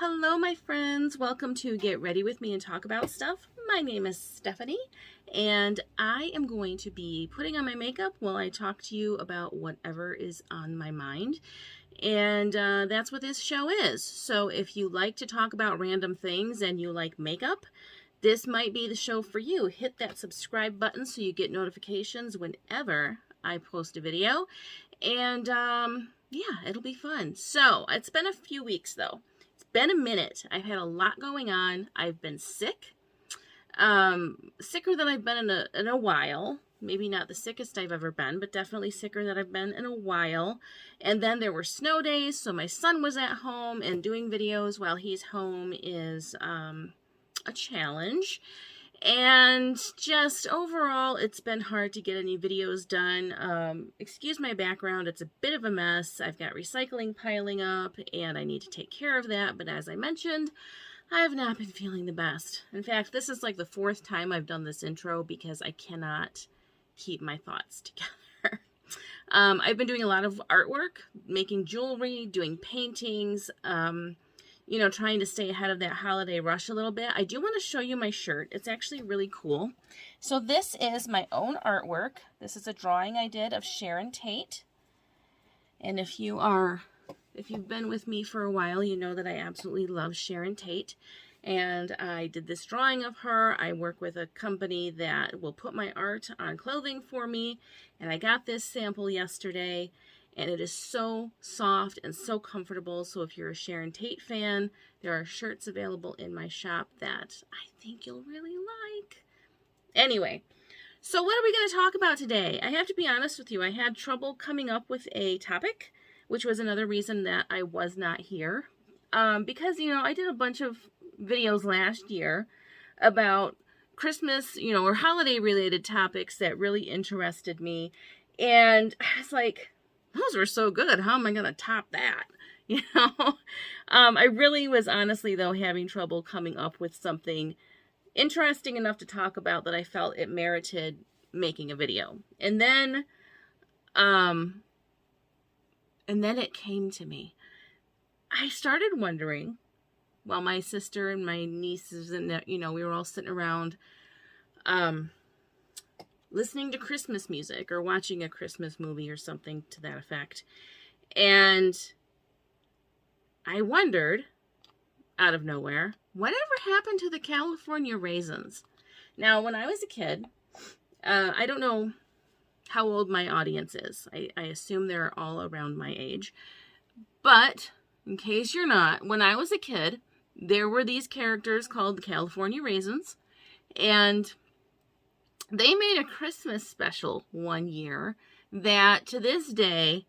Hello, my friends. Welcome to Get Ready With Me and Talk About Stuff. My name is Stephanie, and I am going to be putting on my makeup while I talk to you about whatever is on my mind. And that's what this show is. So if you like to talk about random things and you like makeup, this might be the show for you. Hit that subscribe button so you get notifications whenever I post a video. And yeah, it'll be fun. So it's been a few weeks though. Been a minute. I've had a lot going on. I've been sick. Sicker than I've been in a while. Maybe not the sickest I've ever been, but definitely sicker than I've been in a while. And then there were snow days, so my son was at home, and doing videos while he's home is a challenge. And just overall, it's been hard to get any videos done. Excuse my background, it's a bit of a mess. I've got recycling piling up, and I need to take care of that. But as I mentioned, I have not been feeling the best. In fact, this is like the fourth time I've done this intro because I cannot keep my thoughts together. I've been doing a lot of artwork, making jewelry, doing paintings, you know, trying to stay ahead of that holiday rush a little bit. I do want to show you my shirt. It's actually really cool. So this is my own artwork. This is a drawing I did of Sharon Tate. And if you've been with me for a while, you know that I absolutely love Sharon Tate. And I did this drawing of her. I work with a company that will put my art on clothing for me. And I got this sample yesterday. And it is so soft and so comfortable. So if you're a Sharon Tate fan, there are shirts available in my shop that I think you'll really like. Anyway, so what are we going to talk about today? I have to be honest with you. I had trouble coming up with a topic, which was another reason that I was not here. Because, you know, I did a bunch of videos last year about Christmas, you know, or holiday related topics that really interested me. And I was like, those were so good. How am I going to top that? You know, I really was honestly, though, having trouble coming up with something interesting enough to talk about that I felt it merited making a video. And then it came to me. I started wondering, while my sister and my nieces and, you know, we were all sitting around, listening to Christmas music or watching a Christmas movie or something to that effect. And I wondered, out of nowhere, whatever happened to the California Raisins? Now, when I was a kid, I don't know how old my audience is. I assume they're all around my age. But, in case you're not, when I was a kid, there were these characters called the California Raisins. And they made a Christmas special one year that to this day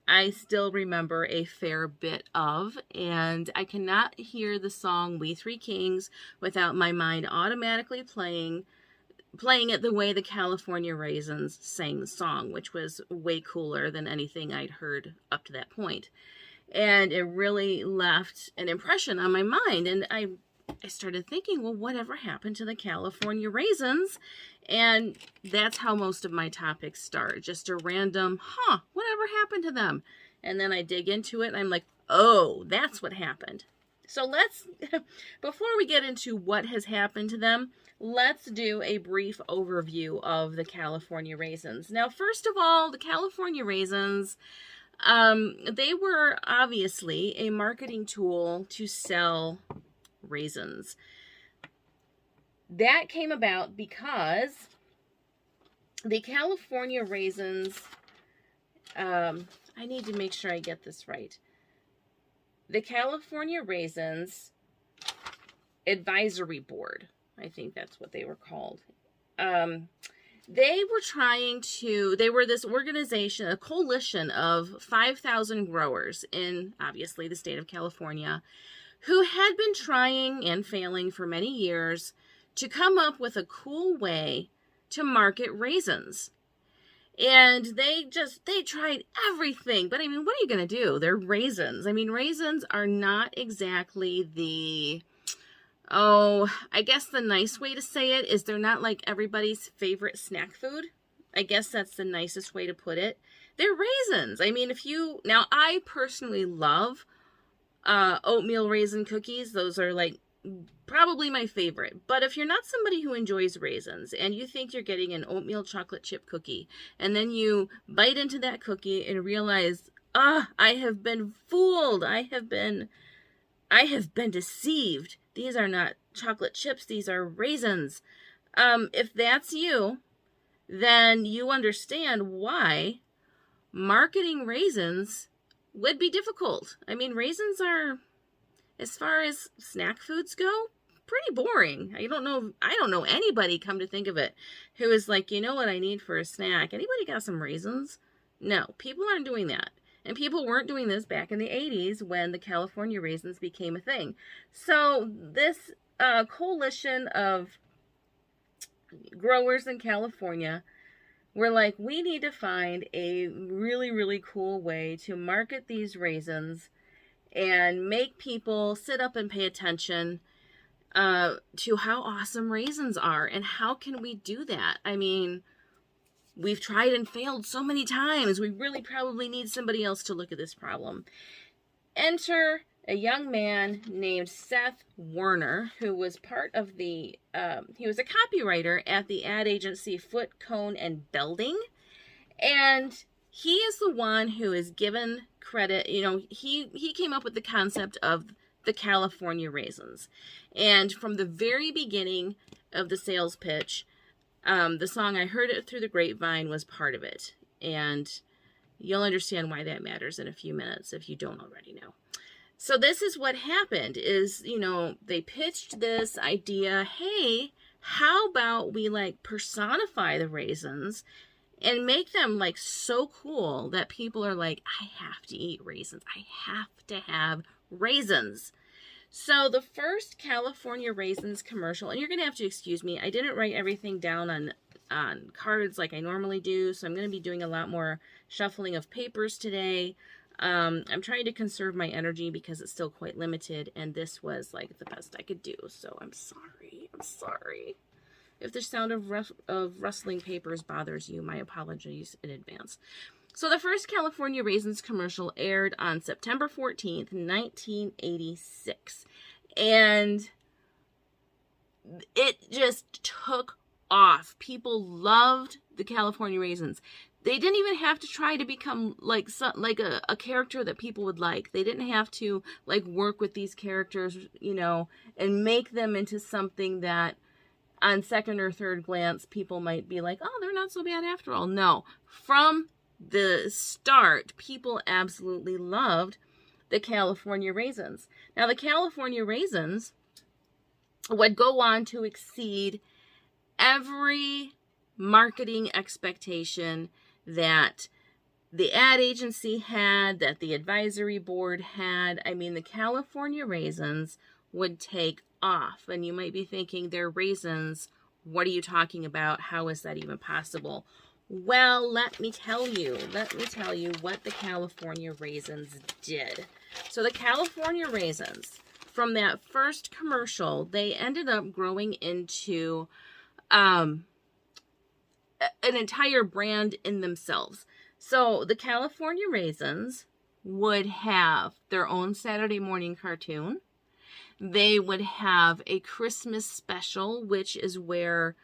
I still remember a fair bit of, and I cannot hear the song We Three Kings without my mind automatically playing it the way the California Raisins sang the song, which was way cooler than anything I'd heard up to that point. And it really left an impression on my mind, and I started thinking, well, whatever happened to the California Raisins? And that's how most of my topics start. Just a random, whatever happened to them? And then I dig into it and I'm like, oh, that's what happened. So let's, before we get into what has happened to them, let's do a brief overview of the California Raisins. Now, first of all, the California Raisins, they were obviously a marketing tool to sell raisins. That came about because the California Raisins, I need to make sure I get this right. The California Raisins Advisory Board, I think that's what they were called. They were this organization, a coalition of 5,000 growers in, obviously, the state of California, who had been trying and failing for many years to come up with a cool way to market raisins. And they tried everything. But I mean, what are you going to do? They're raisins. I mean, raisins are not exactly the, I guess the nice way to say it is they're not like everybody's favorite snack food. I guess that's the nicest way to put it. They're raisins. I mean, now I personally love Oatmeal raisin cookies, those are like probably my favorite. But if you're not somebody who enjoys raisins and you think you're getting an oatmeal chocolate chip cookie, and then you bite into that cookie and realize, I have been fooled. I have been deceived. These are not chocolate chips. These are raisins. If that's you, then you understand why marketing raisins would be difficult. I mean, raisins are, as far as snack foods go, pretty boring. I don't know anybody, come to think of it, who is like, you know what I need for a snack? Anybody got some raisins? No, people aren't doing that. And people weren't doing this back in the 80s when the California Raisins became a thing. So this coalition of growers in California were like, we need to find a really, really cool way to market these raisins and make people sit up and pay attention to how awesome raisins are. And how can we do that? I mean, we've tried and failed so many times. We really probably need somebody else to look at this problem. Enter a young man named Seth Warner, who was part of the, he was a copywriter at the ad agency Foot, Cone, and Belding. And he is the one who is given credit. You know, he came up with the concept of the California Raisins. And from the very beginning of the sales pitch, the song I Heard It Through the Grapevine was part of it. And you'll understand why that matters in a few minutes if you don't already know. So this is what happened is, you know, they pitched this idea, hey, how about we like personify the raisins and make them like so cool that people are like, I have to eat raisins. I have to have raisins. So the first California Raisins commercial, and you're going to have to excuse me, I didn't write everything down on cards like I normally do, so I'm going to be doing a lot more shuffling of papers today. I'm trying to conserve my energy because it's still quite limited, and this was like the best I could do, so I'm sorry. If the sound of rustling papers bothers you, my apologies in advance. So the first California Raisins commercial aired on September 14th, 1986, and it just took off. People loved the California Raisins. They didn't even have to try to become like a character that people would like. They didn't have to like work with these characters, you know, and make them into something that on second or third glance people might be like, oh, they're not so bad after all. No, from the start, people absolutely loved the California Raisins. Now, the California Raisins would go on to exceed every marketing expectation that the ad agency had, that the advisory board had. I mean, the California Raisins would take off. And you might be thinking, they're raisins. What are you talking about? How is that even possible? Well, let me tell you what the California Raisins did. So the California Raisins, from that first commercial, they ended up growing into an entire brand in themselves. So the California Raisins would have their own Saturday morning cartoon. They would have a Christmas special, which is where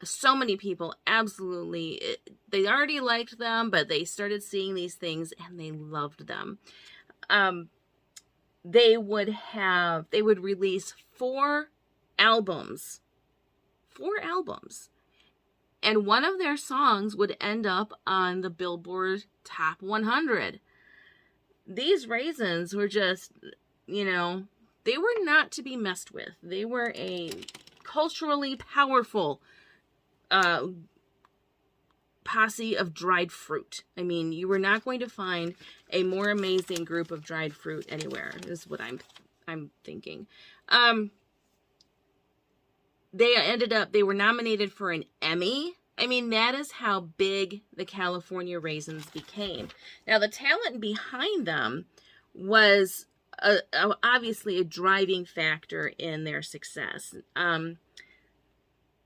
so many people absolutely, they already liked them, but they started seeing these things and they loved them. They would release 4 albums. And one of their songs would end up on the Billboard Top 100. These raisins were just, you know, they were not to be messed with. They were a culturally powerful posse of dried fruit. I mean, you were not going to find a more amazing group of dried fruit anywhere, is what I'm thinking. They were nominated for an Emmy. I mean, that is how big the California Raisins became. Now, the talent behind them was obviously a driving factor in their success.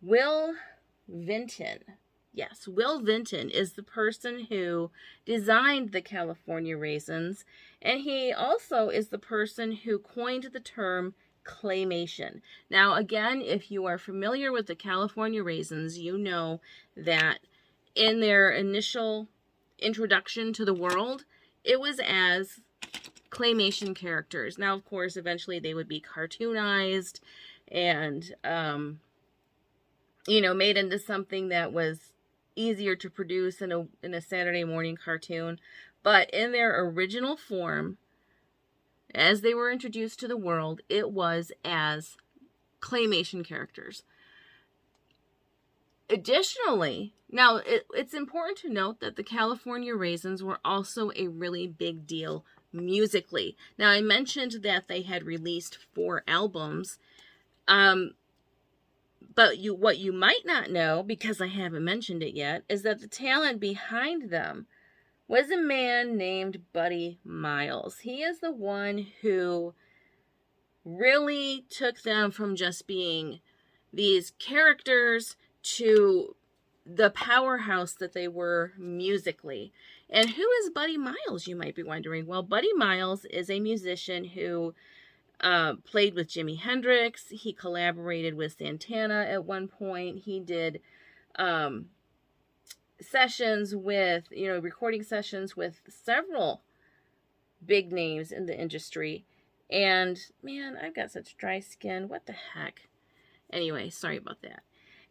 Will Vinton Yes, Will Vinton is the person who designed the California Raisins, and he also is the person who coined the term claymation. Now, again, if you are familiar with the California Raisins, you know that in their initial introduction to the world, it was as claymation characters. Now, of course, eventually they would be cartoonized and, made into something that was easier to produce in a Saturday morning cartoon. But in their original form, as they were introduced to the world, it was as claymation characters. Additionally, now it's important to note that the California Raisins were also a really big deal musically. Now, I mentioned that they had released 4 albums, but what you might not know, because I haven't mentioned it yet, is that the talent behind them was a man named Buddy Miles. He is the one who really took them from just being these characters to the powerhouse that they were musically. And who is Buddy Miles, you might be wondering? Well, Buddy Miles is a musician who played with Jimi Hendrix. He collaborated with Santana at one point. He did sessions with, recording sessions with several big names in the industry. And man, I've got such dry skin. What the heck? Anyway, sorry about that.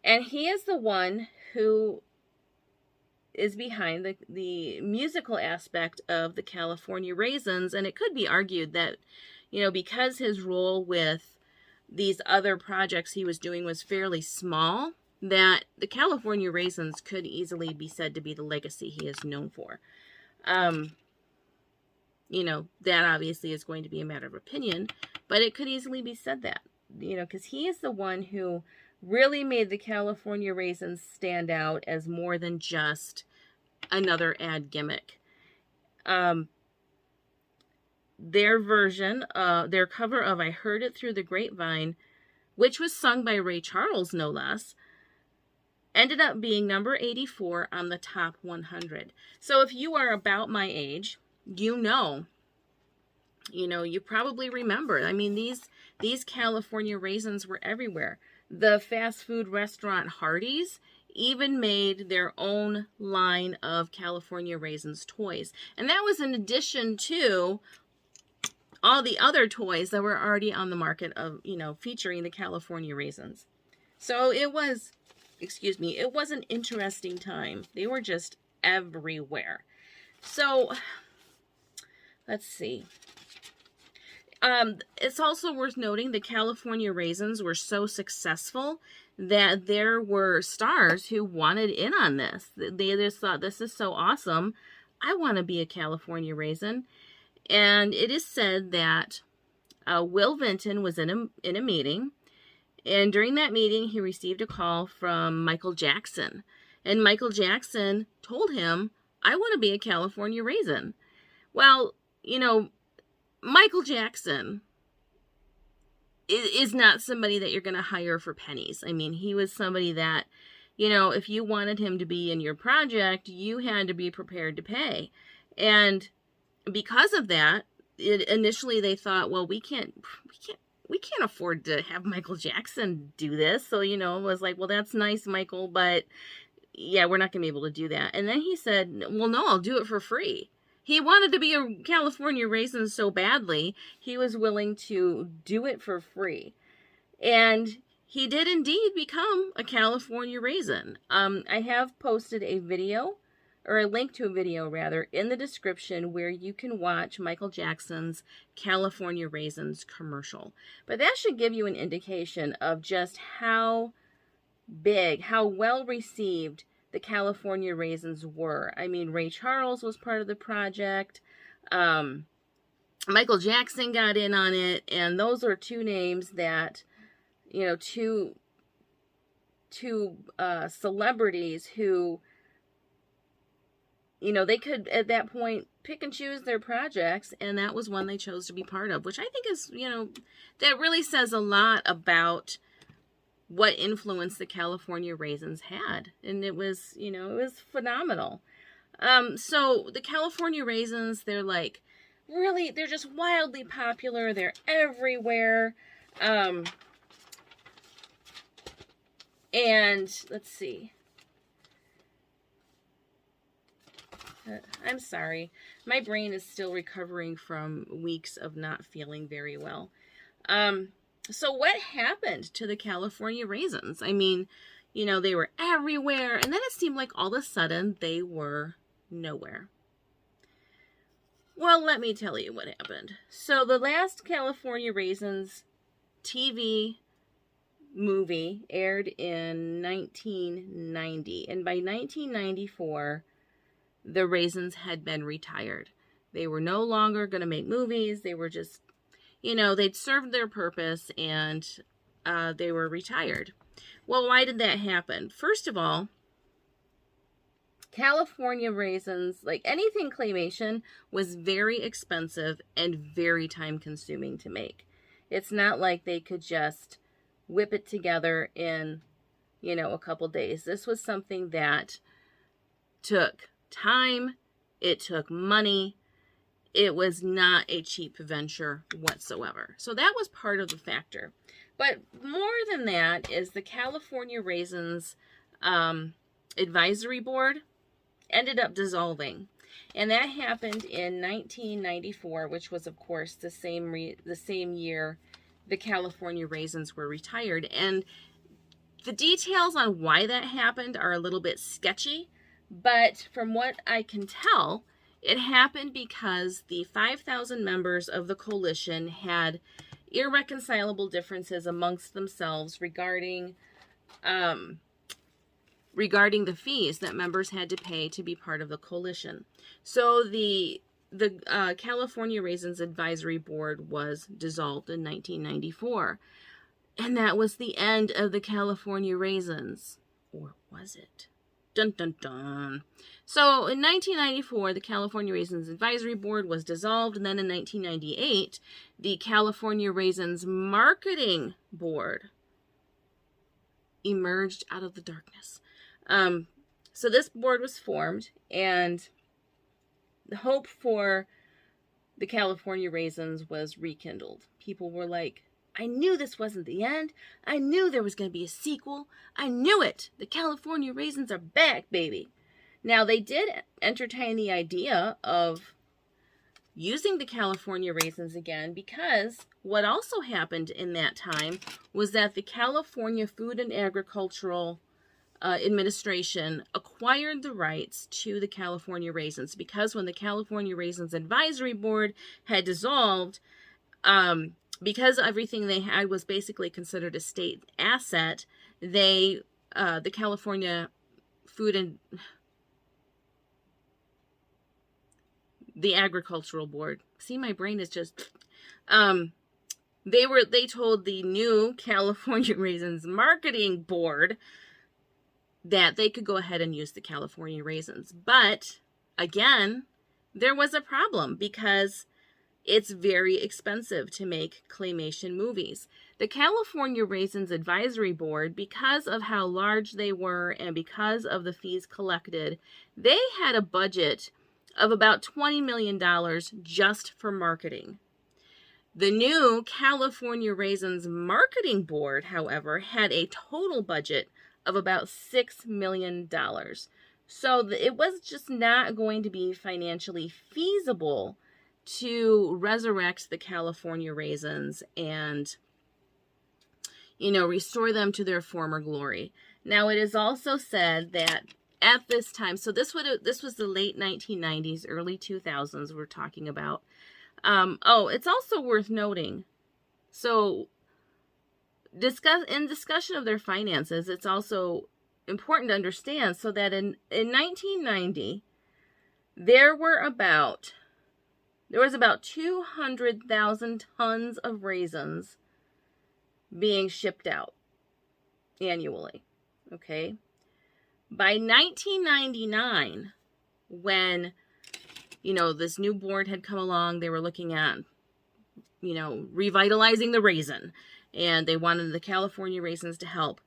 And he is the one who is behind the musical aspect of the California Raisins. And it could be argued that, because his role with these other projects he was doing was fairly small, that the California Raisins could easily be said to be the legacy he is known for. That obviously is going to be a matter of opinion, but it could easily be said that, because he is the one who really made the California Raisins stand out as more than just another ad gimmick. Their version, their cover of I Heard It Through the Grapevine, which was sung by Ray Charles, no less, ended up being number 84 on the top 100. So if you are about my age, you probably remember. I mean, these California Raisins were everywhere. The fast food restaurant Hardee's even made their own line of California Raisins toys. And that was in addition to all the other toys that were already on the market of, featuring the California Raisins. So it was an interesting time. They were just everywhere. So let's see. It's also worth noting the California Raisins were so successful that there were stars who wanted in on this. They just thought, this is so awesome. I want to be a California Raisin. And it is said that Will Vinton was in a meeting. And during that meeting, he received a call from Michael Jackson. And Michael Jackson told him, I want to be a California Raisin. Well, Michael Jackson is not somebody that you're going to hire for pennies. I mean, he was somebody that, if you wanted him to be in your project, you had to be prepared to pay. And because of that, initially they thought, well, we can't afford to have Michael Jackson do this. So, it was like, well, that's nice, Michael, but yeah, we're not going to be able to do that. And then he said, well, no, I'll do it for free. He wanted to be a California Raisin so badly, he was willing to do it for free. And he did indeed become a California Raisin. I have posted a video, or a link to a video rather, in the description where you can watch Michael Jackson's California Raisins commercial. But that should give you an indication of just how big, how well received the California Raisins were. I mean, Ray Charles was part of the project. Michael Jackson got in on it, and those are two names that, two celebrities who, they could at that point pick and choose their projects, and that was one they chose to be part of, which I think is, that really says a lot about what influence the California Raisins had. And it was, it was phenomenal. So the California Raisins, they're like, really, they're just wildly popular. They're everywhere. And let's see. I'm sorry. My brain is still recovering from weeks of not feeling very well. So what happened to the California Raisins? I mean, they were everywhere, and then it seemed like all of a sudden they were nowhere. Well, let me tell you what happened. So the last California Raisins TV movie aired in 1990, and by 1994, the Raisins had been retired. They were no longer going to make movies. They were just, they'd served their purpose, and they were retired. Well, why did that happen? First of all, California Raisins, like anything claymation, was very expensive and very time-consuming to make. It's not like they could just whip it together in, a couple days. This was something that took time, it took money. It was not a cheap venture whatsoever. So that was part of the factor. But more than that is the California Raisins advisory board ended up dissolving. And that happened in 1994, which was, of course, the same year the California Raisins were retired. And the details on why that happened are a little bit sketchy, but from what I can tell, it happened because the 5,000 members of the coalition had irreconcilable differences amongst themselves regarding the fees that members had to pay to be part of the coalition. So the California Raisins Advisory Board was dissolved in 1994. And that was the end of the California Raisins. Or was it? Dun, dun, dun. So in 1994, the California Raisins Advisory Board was dissolved. And then in 1998, the California Raisins Marketing Board emerged out of the darkness. So this board was formed, and the hope for the California Raisins was rekindled. People were like, I knew this wasn't the end. I knew there was going to be a sequel. I knew it. The California Raisins are back, baby. Now, they did entertain the idea of using the California Raisins again, because what also happened in that time was that the California Food and Agricultural Administration acquired the rights to the California Raisins, because when the California Raisins Advisory Board had dissolved, because everything they had was basically considered a state asset, the California Food and the Agricultural Board. See, my brain is just, they told the new California Raisins Marketing Board that they could go ahead and use the California Raisins. But again, there was a problem, because it's very expensive to make claymation movies. The California Raisins Advisory Board, because of how large they were and because of the fees collected, they had a budget of about $20 million just for marketing. The new California Raisins Marketing Board, however, had a total budget of about $6 million. So it was just not going to be financially feasible to resurrect the California Raisins and, restore them to their former glory. Now, it is also said that at this time, so this was the late 1990s, early 2000s we're talking about. It's also worth noting, so in discussion of their finances, it's also important to understand, so that in 1990, there was about 200,000 tons of raisins being shipped out annually, okay? By 1999, when, this new board had come along, they were looking at, revitalizing the raisin. and they wanted the California Raisins to help.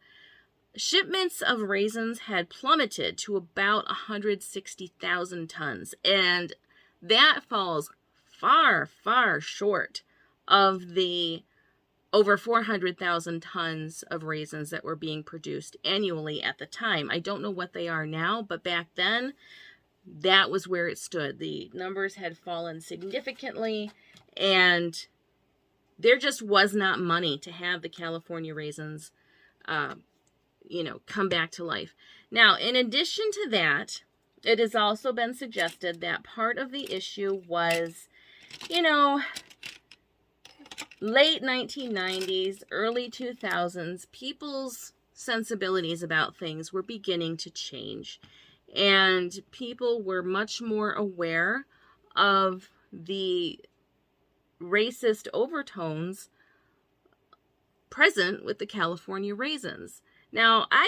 Shipments of raisins had plummeted to about 160,000 tons, and that falls far, far short of the over 400,000 tons of raisins that were being produced annually at the time. I don't know what they are now, but back then, that was where it stood. The numbers had fallen significantly, and there just was not money to have the California raisins, come back to life. Now, in addition to that, it has also been suggested that part of the issue was, late 1990s, early 2000s, people's sensibilities about things were beginning to change. And people were much more aware of the racist overtones present with the California Raisins. Now, I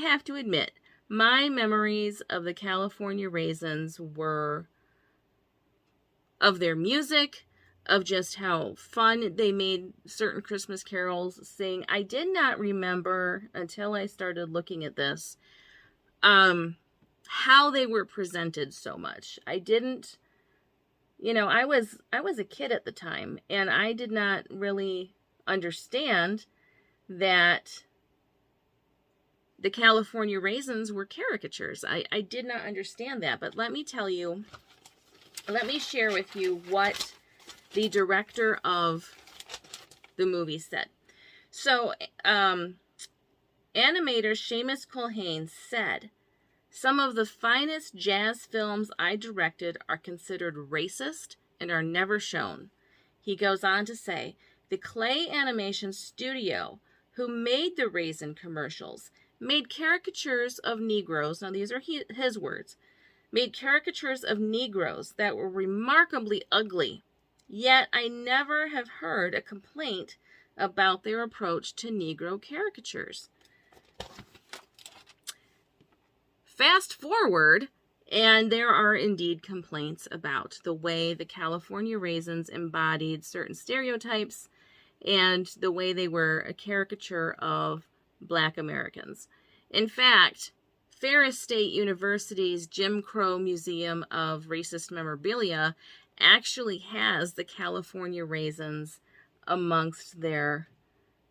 have to admit, my memories of the California Raisins were of their music, of just how fun they made certain Christmas carols sing. I did not remember until I started looking at this, how they were presented so much. I didn't, I was a kid at the time, and I did not really understand that the California Raisins were caricatures. I did not understand that, but let me share with you what the director of the movie said. So, animator Seamus Culhane said, "Some of the finest jazz films I directed are considered racist and are never shown." He goes on to say, "The Clay Animation Studio, who made the Raisin commercials, made caricatures of Negroes," now these are his words, "made caricatures of Negroes that were remarkably ugly. Yet I never have heard a complaint about their approach to Negro caricatures." Fast forward, and there are indeed complaints about the way the California Raisins embodied certain stereotypes and the way they were a caricature of Black Americans. In fact, Ferris State University's Jim Crow Museum of Racist Memorabilia actually has the California Raisins amongst their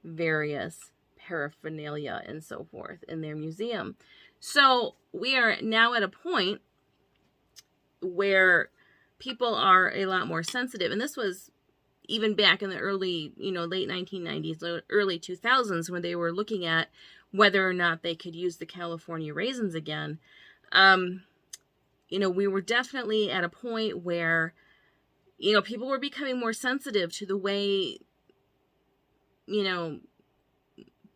various paraphernalia and so forth in their museum. So we are now at a point where people are a lot more sensitive, and this was even back in the early, late 1990s, early 2000s, when they were looking at whether or not they could use the California Raisins again. We were definitely at a point where people were becoming more sensitive to the way, the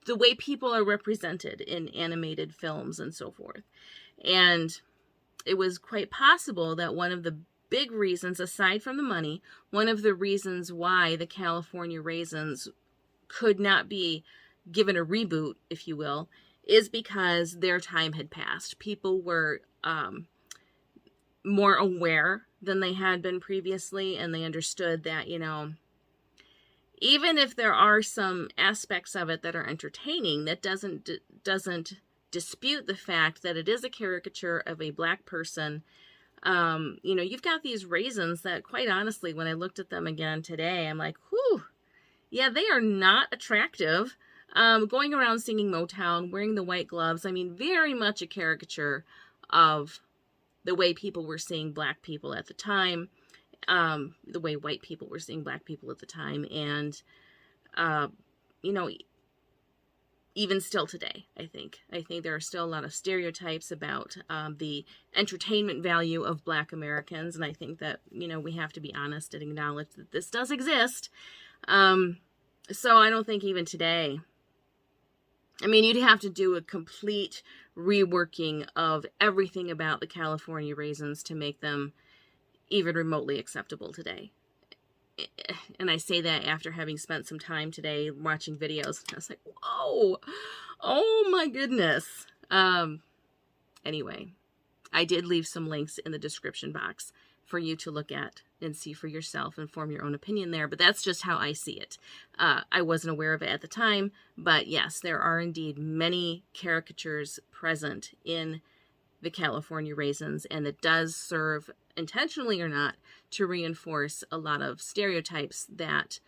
way people are represented in animated films and so forth. And it was quite possible that one of the big reasons, aside from the money, one of the reasons why the California Raisins could not be given a reboot, if you will, is because their time had passed. People were more aware than they had been previously, and they understood that, even if there are some aspects of it that are entertaining, that doesn't dispute the fact that it is a caricature of a Black person. You've got these raisins that, quite honestly, when I looked at them again today, I'm like, whew, yeah, they are not attractive. Going around singing Motown, wearing the white gloves, very much a caricature of the way people were seeing Black people at the time, the way white people were seeing Black people at the time, and, even still today, I think there are still a lot of stereotypes about the entertainment value of Black Americans, and I think that, we have to be honest and acknowledge that this does exist. So I don't think even today, you'd have to do a complete reworking of everything about the California Raisins to make them even remotely acceptable today. And I say that after having spent some time today watching videos. I was like, whoa, oh my goodness. Anyway, I did leave some links in the description box for you to look at and see for yourself and form your own opinion there. But that's just how I see it. I wasn't aware of it at the time, but yes, there are indeed many caricatures present in the California Raisins, and it does serve, intentionally or not, to reinforce a lot of stereotypes that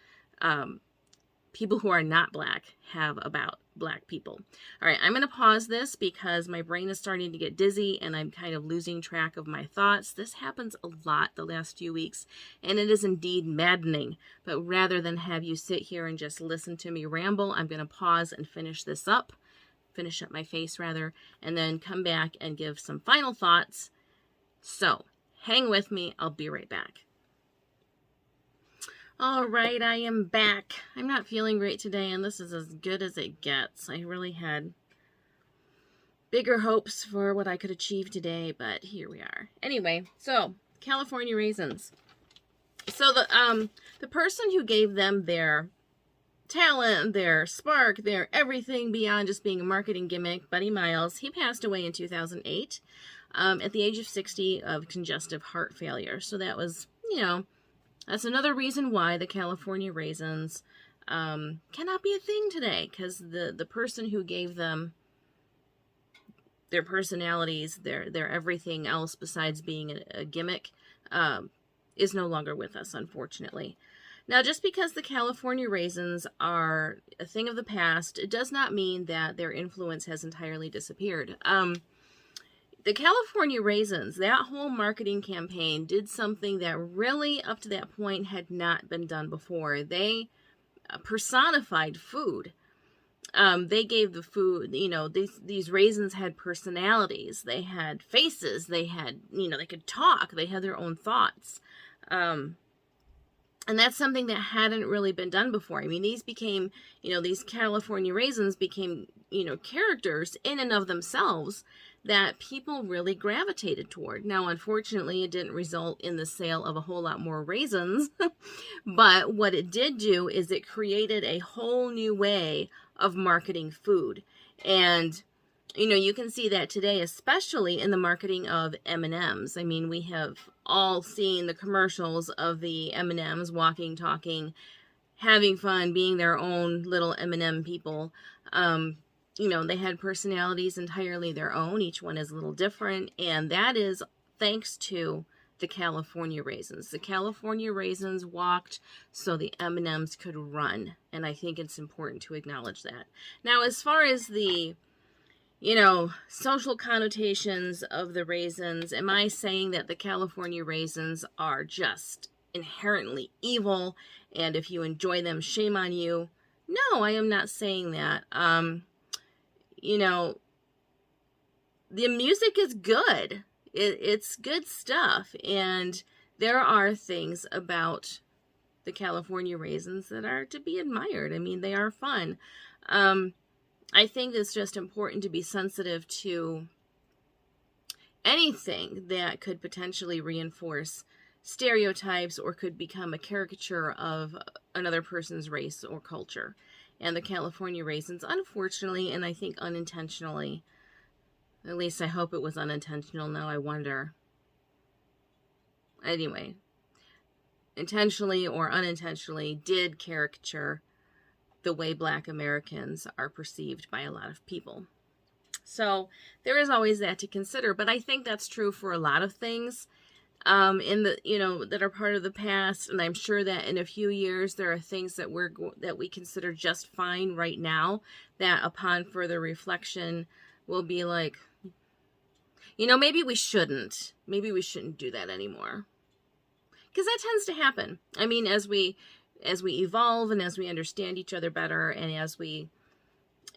people who are not Black have about Black people. All right, I'm going to pause this because my brain is starting to get dizzy and I'm kind of losing track of my thoughts. This happens a lot the last few weeks, and it is indeed maddening. But rather than have you sit here and just listen to me ramble, I'm going to pause and finish up my face rather, and then come back and give some final thoughts. So hang with me. I'll be right back. All right, I am back. I'm not feeling great today, and this is as good as it gets. I really had bigger hopes for what I could achieve today, but here we are. Anyway, so California Raisins. So the person who gave them their talent, their spark, their everything beyond just being a marketing gimmick, Buddy Miles, he passed away in 2008 at the age of 60 of congestive heart failure. So that was, that's another reason why the California Raisins cannot be a thing today, because the person who gave them their personalities, their everything else besides being a gimmick, is no longer with us, unfortunately. Now, just because the California Raisins are a thing of the past, it does not mean that their influence has entirely disappeared. The California Raisins, that whole marketing campaign did something that really, up to that point, had not been done before. They personified food. They gave the food, these raisins had personalities. They had faces. They had, they could talk. They had their own thoughts. And that's something that hadn't really been done before. I mean, these became, these California Raisins became, characters in and of themselves that people really gravitated toward. Now, unfortunately, it didn't result in the sale of a whole lot more raisins, but what it did do is it created a whole new way of marketing food. And, you can see that today, especially in the marketing of M&Ms. I mean, we have all seen the commercials of the M&Ms walking, talking, having fun, being their own little M&M people. They had personalities entirely their own. Each one is a little different. And that is thanks to the California Raisins. The California Raisins walked so the M&Ms could run. And I think it's important to acknowledge that. Now, as far as the, social connotations of the raisins, am I saying that the California Raisins are just inherently evil? And if you enjoy them, shame on you? No, I am not saying that. The music is good. It's good stuff. And there are things about the California Raisins that are to be admired. I mean, they are fun. I think it's just important to be sensitive to anything that could potentially reinforce stereotypes or could become a caricature of another person's race or culture. And the California Raisins, unfortunately, and I think unintentionally, at least I hope it was unintentional, now I wonder. Anyway, intentionally or unintentionally did caricature the way Black Americans are perceived by a lot of people. So there is always that to consider, but I think that's true for a lot of things that are part of the past, and I'm sure that in a few years there are things that we consider just fine right now that upon further reflection will be like, maybe we shouldn't do that anymore, because that tends to happen. I mean, as we evolve and as we understand each other better, and as we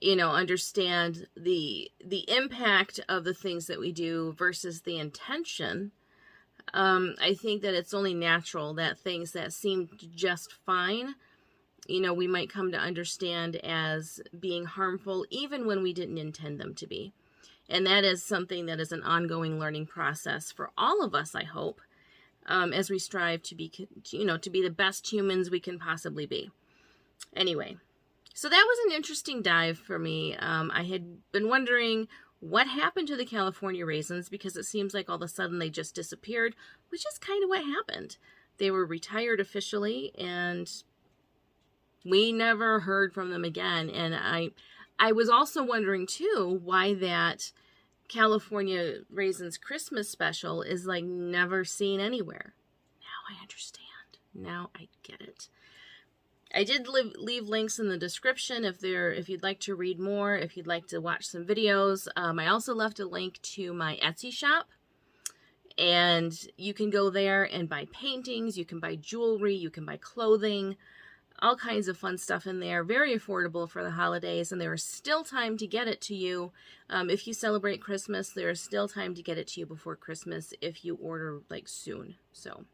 understand the impact of the things that we do versus the intention, I think that it's only natural that things that seem just fine, we might come to understand as being harmful even when we didn't intend them to be. And that is something that is an ongoing learning process for all of us, I hope, as we strive to be, to be the best humans we can possibly be. Anyway, so that was an interesting dive for me. I had been wondering what happened to the California Raisins, because it seems like all of a sudden they just disappeared, which is kind of what happened. They were retired officially, and we never heard from them again. And I was also wondering too why that California Raisins Christmas special is like never seen anywhere. Now I understand. Now I get it. I did leave links in the description if you'd like to read more, if you'd like to watch some videos. I also left a link to my Etsy shop, and you can go there and buy paintings, you can buy jewelry, you can buy clothing, all kinds of fun stuff in there. Very affordable for the holidays, and there is still time to get it to you. If you celebrate Christmas, there is still time to get it to you before Christmas if you order like soon. So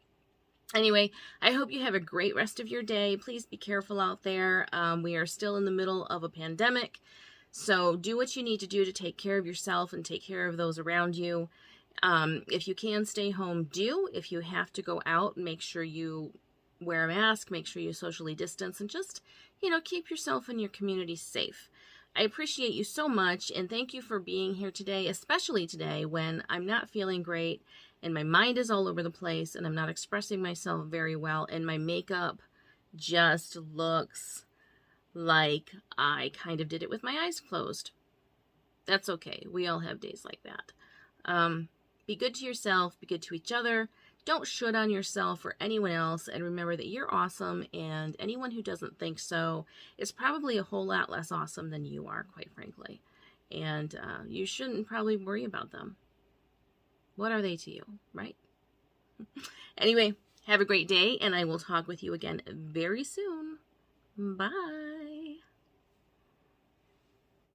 anyway, I hope you have a great rest of your day. Please be careful out there. We are still in the middle of a pandemic, so do what you need to do to take care of yourself and take care of those around you. If you can stay home, do. If you have to go out, make sure you wear a mask, make sure you socially distance, and just, keep yourself and your community safe. I appreciate you so much, and thank you for being here today, especially today when I'm not feeling great and my mind is all over the place and I'm not expressing myself very well, and my makeup just looks like I kind of did it with my eyes closed. That's okay. We all have days like that. Be good to yourself, be good to each other. Don't should on yourself or anyone else, and remember that you're awesome, and anyone who doesn't think so is probably a whole lot less awesome than you are, quite frankly. And you shouldn't probably worry about them. What are they to you, right? Anyway, have a great day, and I will talk with you again very soon. Bye.